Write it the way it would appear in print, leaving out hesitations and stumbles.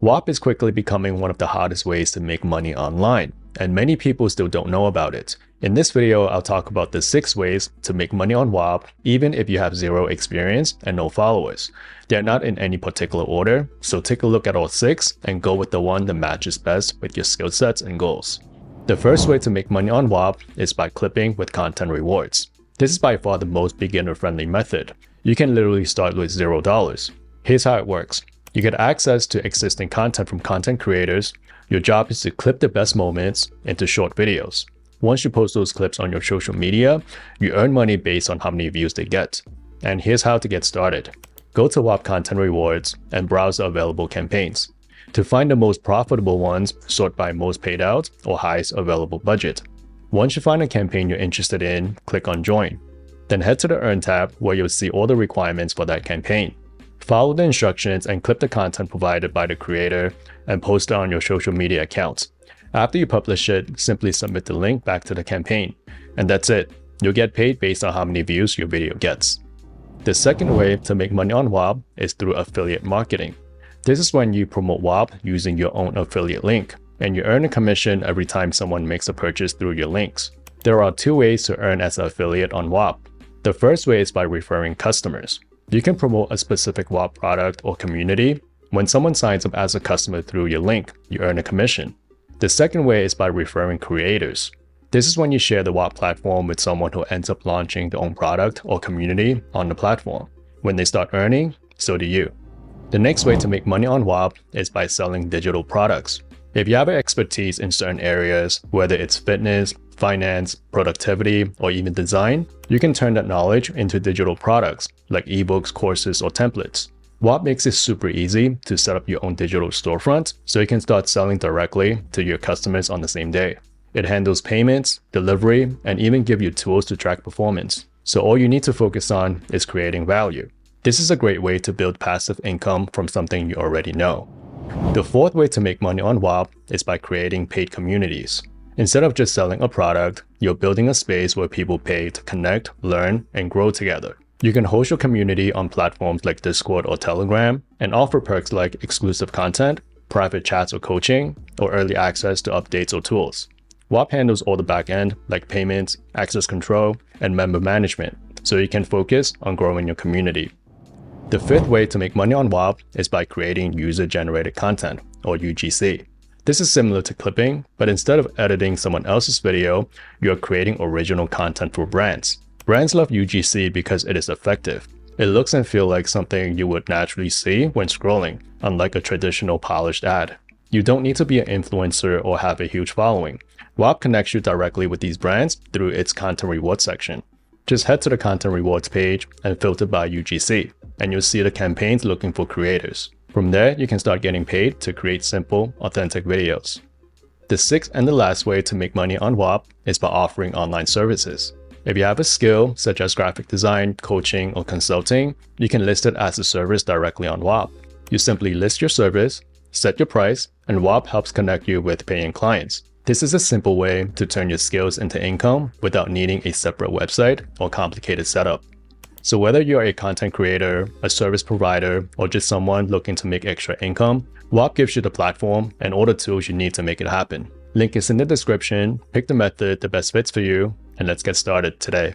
Whop is quickly becoming one of the hottest ways to make money online, and many people still don't know about it. In this video, I'll talk about the 6 ways to make money on Whop even if you have 0 experience and no followers. They're not in any particular order, so take a look at all 6 and go with the one that matches best with your skill sets and goals. The first way to make money on Whop is by clipping with content rewards. This is by far the most beginner-friendly method. You can literally start with $0. Here's how it works. You get access to existing content from content creators. Your job is to clip the best moments into short videos. Once you post those clips on your social media, you earn money based on how many views they get. And here's how to get started. Go to Whop Content Rewards and browse the available campaigns. To find the most profitable ones, sort by most paid out or highest available budget. Once you find a campaign you're interested in, click on Join. Then head to the Earn tab where you'll see all the requirements for that campaign. Follow the instructions and clip the content provided by the creator and post it on your social media accounts. After you publish it, simply submit the link back to the campaign. And that's it. You'll get paid based on how many views your video gets. The second way to make money on Whop is through affiliate marketing. This is when you promote Whop using your own affiliate link, and you earn a commission every time someone makes a purchase through your links. There are 2 ways to earn as an affiliate on Whop. The first way is by referring customers. You can promote a specific Whop product or community. When someone signs up as a customer through your link, you earn a commission. The second way is by referring creators. This is when you share the Whop platform with someone who ends up launching their own product or community on the platform. When they start earning, so do you. The next way to make money on Whop is by selling digital products. If you have expertise in certain areas, whether it's fitness, finance, productivity, or even design, you can turn that knowledge into digital products like ebooks, courses, or templates. Whop makes it super easy to set up your own digital storefront so you can start selling directly to your customers on the same day. It handles payments, delivery, and even give you tools to track performance. So all you need to focus on is creating value. This is a great way to build passive income from something you already know. The fourth way to make money on Whop is by creating paid communities. Instead of just selling a product, you're building a space where people pay to connect, learn, and grow together. You can host your community on platforms like Discord or Telegram and offer perks like exclusive content, private chats or coaching, or early access to updates or tools. Whop handles all the backend like payments, access control, and member management, so you can focus on growing your community. The fifth way to make money on Whop is by creating user-generated content, or UGC. This is similar to clipping, but instead of editing someone else's video, you're creating original content for brands. Brands love UGC because it is effective. It looks and feels like something you would naturally see when scrolling, unlike a traditional polished ad. You don't need to be an influencer or have a huge following. Whop connects you directly with these brands through its content rewards section. Just head to the content rewards page and filter by UGC, and you'll see the campaigns looking for creators. From there, you can start getting paid to create simple, authentic videos. The sixth and the last way to make money on Whop is by offering online services. If you have a skill, such as graphic design, coaching, or consulting, you can list it as a service directly on Whop. You simply list your service, set your price, and Whop helps connect you with paying clients. This is a simple way to turn your skills into income without needing a separate website or complicated setup. So whether you're a content creator, a service provider, or just someone looking to make extra income, Whop gives you the platform and all the tools you need to make it happen. Link is in the description. Pick the method that best fits for you, and let's get started today.